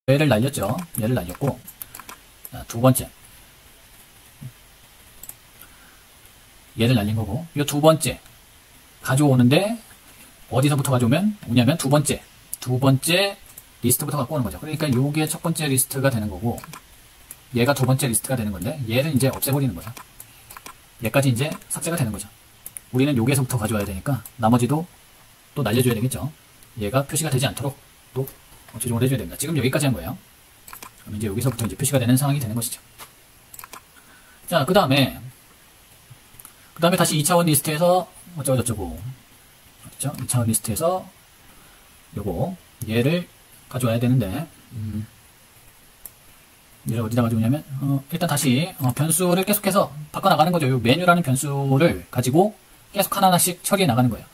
얘를 날렸죠. 얘를 날렸고, 자, 두 번째. 얘를 날린 거고, 이 두 번째. 가져오는데, 어디서부터 가져오면, 뭐냐면 두 번째 리스트부터 갖고 오는 거죠. 그러니까 요게 첫 번째 리스트가 되는 거고, 얘가 두 번째 리스트가 되는 건데, 얘를 이제 없애버리는 거죠. 얘까지 이제 삭제가 되는 거죠. 우리는 여기에서부터 가져와야 되니까 나머지도 또 날려줘야 되겠죠. 얘가 표시가 되지 않도록 또 조정을 해줘야 됩니다. 지금 여기까지 한 거예요. 그럼 이제 여기서부터 이제 표시가 되는 상황이 되는 것이죠. 자, 그 다음에 다시 2차원 리스트에서 어쩌고저쩌고, 그렇죠? 2차원 리스트에서 요거 얘를 가져와야 되는데, 얘를 어디다 가져오냐면, 일단 다시 변수를 계속해서 바꿔나가는 거죠. 요 메뉴라는 변수를 가지고 계속 하나하나씩 처리해 나가는 거예요.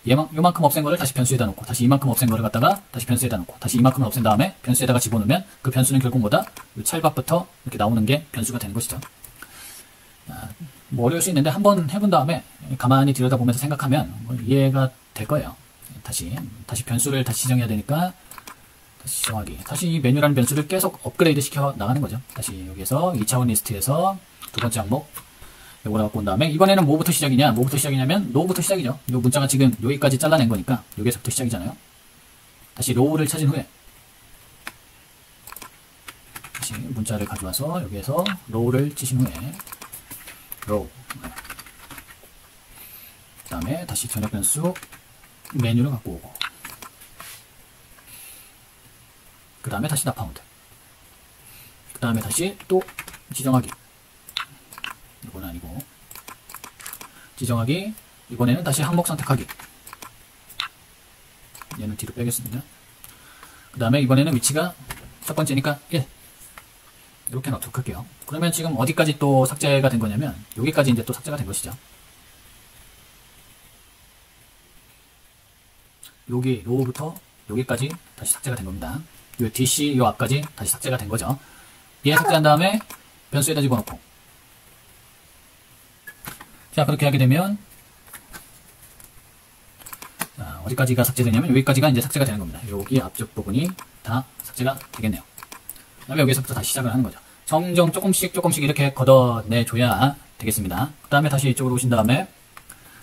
요만큼 없앤 거를 다시 변수에다 놓고, 다시 이만큼 없앤 거를 갖다가 다시 변수에다 놓고, 다시 이만큼을 없앤 다음에 변수에다가 집어넣으면 그 변수는 결국 뭐다? 요 찰밥부터 이렇게 나오는 게 변수가 되는 것이죠. 뭐 어려울 수 있는데 한번 해본 다음에 가만히 들여다보면서 생각하면 뭐 이해가 될 거예요. 다시 변수를 다시 지정해야 되니까 다시 지정하기. 다시 이 메뉴라는 변수를 계속 업그레이드 시켜 나가는 거죠. 다시 여기에서 2차원 리스트에서 두 번째 항목 요거를 갖고 온 다음에, 이번에는 뭐부터 시작이냐? 뭐부터 시작이냐면 로우부터 시작이죠. 요 문자가 지금 여기까지 잘라낸 거니까 여기서부터 시작이잖아요. 다시 로우를 찾은 후에 다시 문자를 가져와서 여기에서 로우를 치신 후에 로우, 그 다음에 다시 전역 변수 메뉴를 갖고 오고, 그 다음에 다시 나파운드, 그 다음에 다시 또 지정하기. 이건 아니고 지정하기. 이번에는 다시 항목 선택하기. 얘는 뒤로 빼겠습니다. 그 다음에 이번에는 위치가 첫 번째니까 1 이렇게 넣도록 할게요. 그러면 지금 어디까지 또 삭제가 된 거냐면 여기까지 이제 또 삭제가 된 것이죠. 여기 로우부터 여기까지 다시 삭제가 된 겁니다. 요 DC 요 앞까지 다시 삭제가 된 거죠. 얘 삭제한 다음에 변수에다 집어넣고, 자, 그렇게 하게 되면, 자, 어디까지가 삭제되냐면 여기까지가 이제 삭제가 되는 겁니다. 여기 앞쪽 부분이 다 삭제가 되겠네요. 그 다음에 여기서부터 다시 시작을 하는 거죠. 점점 조금씩 이렇게 걷어내줘야 되겠습니다. 그 다음에 다시 이쪽으로 오신 다음에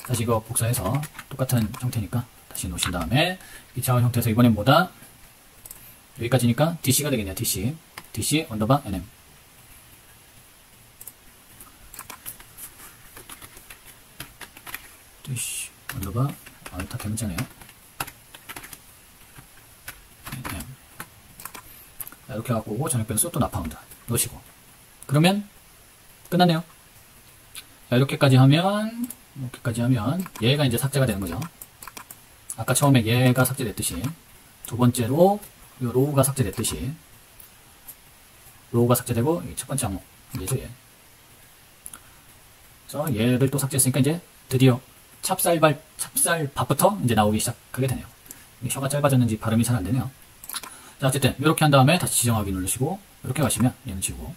다시 이거 복사해서 똑같은 형태니까 다시 놓으신 다음에 2차원 형태에서 이번엔 뭐다? 여기까지니까 DC가 되겠네요. DC 언더바 NM. 언더바 다 대문자네요. 이렇게 갖고 오고 전역 변수 또 나파운드 넣으시고, 그러면 끝났네요. 자, 이렇게까지 하면 얘가 이제 삭제가 되는 거죠. 아까 처음에 얘가 삭제됐듯이 두 번째로 이 로우가 삭제됐듯이 로우가 삭제되고 첫 번째 항목 얘죠. 얘. 그래서 얘를 또 삭제했으니까 이제 드디어 찹쌀밥부터 이제 나오기 시작하게 되네요. 혀가 짧아졌는지 발음이 잘 안 되네요. 자, 어쨌든 이렇게 한 다음에 다시 지정하기 누르시고 이렇게 가시면 얘는 지우고,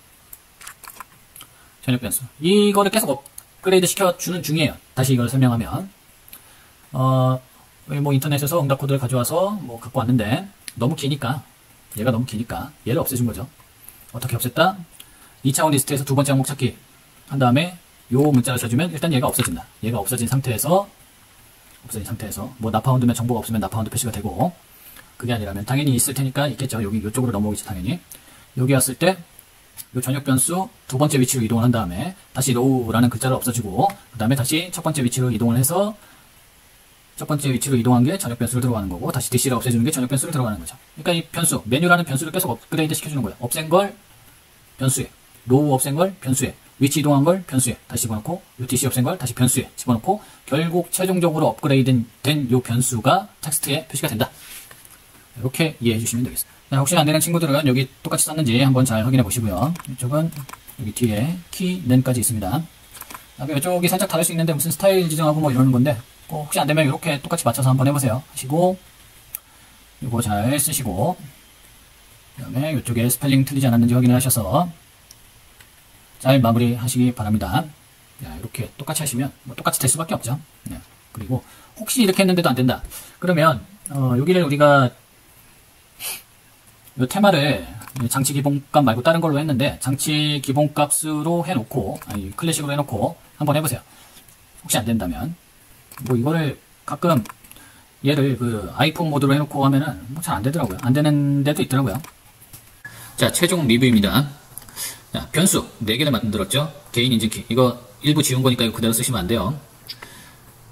전역 변수 이거를 계속 업그레이드 시켜주는 중이에요. 다시 이걸 설명하면 뭐 인터넷에서 응답 코드를 가져와서 뭐 갖고 왔는데 얘가 너무 기니까 얘를 없애준 거죠. 어떻게 없앴다? 2차원 리스트에서 두 번째 항목 찾기 한 다음에 요 문자를 써주면 일단 얘가 없어진다. 얘가 없어진 상태에서 뭐 나파운드면 정보가 없으면 나파운드 표시가 되고, 그게 아니라면 당연히 있을 테니까 있겠죠. 여기 이쪽으로 넘어오겠죠. 당연히 여기 왔을 때 요 전역 변수 두 번째 위치로 이동을 한 다음에 다시 로우라는 글자를 없어주고, 그 다음에 다시 첫 번째 위치로 이동을 해서 첫 번째 위치로 이동한 게 전역 변수로 들어가는 거고, 다시 DC를 없애주는 게 전역 변수로 들어가는 거죠. 그러니까 이 변수 메뉴라는 변수를 계속 업그레이드 시켜주는 거예요. 없앤 걸 변수에, 로우 없앤 걸 변수에, 위치 이동한 걸 변수에 다시 집어넣고, 요 DC 없앤 걸 다시 변수에 집어넣고, 결국 최종적으로 업그레이드 된 요 변수가 텍스트에 표시가 된다. 이렇게 이해해 주시면 되겠습니다. 자, 혹시 안 되는 친구들은 여기 똑같이 썼는지 한번 잘 확인해 보시고요. 이쪽은 여기 뒤에 키는까지 있습니다. 이쪽이 살짝 다를 수 있는데 무슨 스타일 지정하고 뭐 이러는 건데, 혹시 안 되면 이렇게 똑같이 맞춰서 한번 해보세요. 하시고, 이거 잘 쓰시고, 그 다음에 이쪽에 스펠링 틀리지 않았는지 확인을 하셔서 잘 마무리 하시기 바랍니다. 자, 이렇게 똑같이 하시면 뭐 똑같이 될 수밖에 없죠. 네. 그리고 혹시 이렇게 했는데도 안 된다. 그러면 여기를 우리가 이 테마를 장치 기본값 말고 다른 걸로 했는데 장치 기본값으로 해놓고 클래식으로 해놓고 한번 해보세요. 혹시 안 된다면 뭐 이거를 가끔 얘를 그 아이폰 모드로 해놓고 하면은 뭐 잘 안 되더라고요. 안 되는 데도 있더라고요. 자, 최종 리뷰입니다. 자, 변수 4개를 만들었죠. 개인 인증키 이거 일부 지운 거니까 이거 그대로 쓰시면 안 돼요.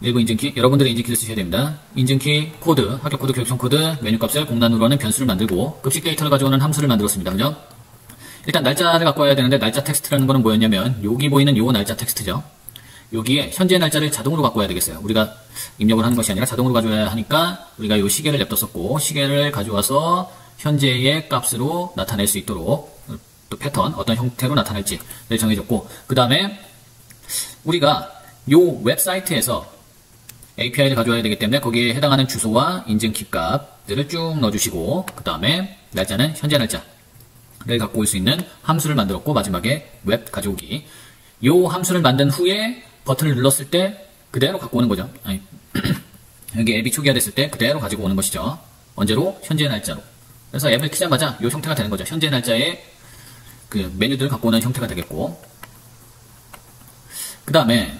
일부 인증키, 여러분들의 인증키를 쓰셔야 됩니다. 인증키, 코드, 합격 코드, 교육청 코드, 메뉴값을 공란으로 하는 변수를 만들고 급식 데이터를 가져오는 함수를 만들었습니다. 그죠? 일단 날짜를 갖고 와야 되는데 날짜 텍스트라는 거는 뭐였냐면 여기 보이는 요 날짜 텍스트죠. 여기에 현재 날짜를 자동으로 갖고 와야 되겠어요. 우리가 입력을 하는 것이 아니라 자동으로 가져와야 하니까 우리가 요 시계를 냅뒀었고 시계를 가져와서 현재의 값으로 나타낼 수 있도록 또 패턴, 어떤 형태로 나타날지를 정해줬고 그 다음에 우리가 요 웹사이트에서 API를 가져와야 되기 때문에 거기에 해당하는 주소와 인증키 값들을 쭉 넣어주시고 그 다음에 날짜는 현재 날짜를 갖고 올 수 있는 함수를 만들었고 마지막에 웹 가져오기 요 함수를 만든 후에 버튼을 눌렀을 때 그대로 갖고 오는 거죠. 아니, 여기 앱이 초기화됐을 때 그대로 가지고 오는 것이죠. 언제로? 현재 날짜로. 그래서 앱을 키자마자 요 형태가 되는 거죠. 현재 날짜에 그 메뉴들을 갖고 오는 형태가 되겠고 그 다음에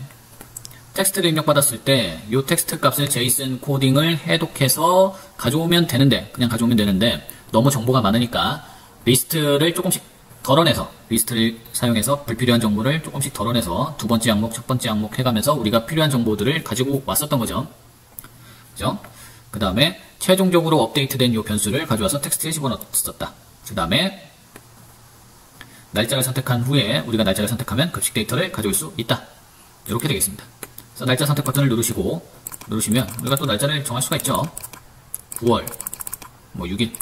텍스트를 입력받았을 때 이 텍스트 값을 제이슨 코딩을 해독해서 가져오면 되는데 그냥 가져오면 되는데 너무 정보가 많으니까 리스트를 조금씩 덜어내서 리스트를 사용해서 불필요한 정보를 조금씩 덜어내서 두 번째 항목, 첫 번째 항목 해가면서 우리가 필요한 정보들을 가지고 왔었던 거죠. 그죠? 그 다음에 최종적으로 업데이트된 이 변수를 가져와서 텍스트에 집어넣었다. 그 다음에 날짜를 선택한 후에 우리가 날짜를 선택하면 급식 데이터를 가져올 수 있다. 이렇게 되겠습니다. 그래서 날짜 선택 버튼을 누르시면 우리가 또 날짜를 정할 수가 있죠. 9월 뭐 6일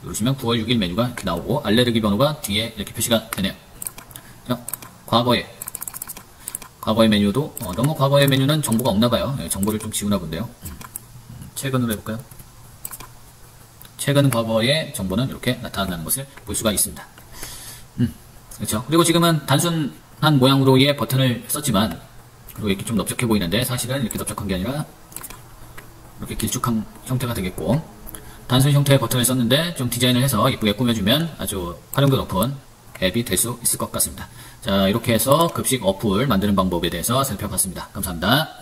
누르시면 9월 6일 메뉴가 이렇게 나오고 알레르기 번호가 뒤에 이렇게 표시가 되네요. 자, 과거의 메뉴도 너무 과거의 메뉴는 정보가 없나봐요. 정보를 좀 지우나 본데요. 최근으로 해볼까요? 최근 과거의 정보는 이렇게 나타나는 것을 볼 수가 있습니다. 그렇죠. 그리고 지금은 단순한 모양으로의 버튼을 썼지만 그리고 이렇게 좀 넓적해 보이는데 사실은 이렇게 넓적한 게 아니라 이렇게 길쭉한 형태가 되겠고 단순 형태의 버튼을 썼는데 좀 디자인을 해서 예쁘게 꾸며주면 아주 활용도 높은 앱이 될 수 있을 것 같습니다. 자, 이렇게 해서 급식 어플 만드는 방법에 대해서 살펴봤습니다. 감사합니다.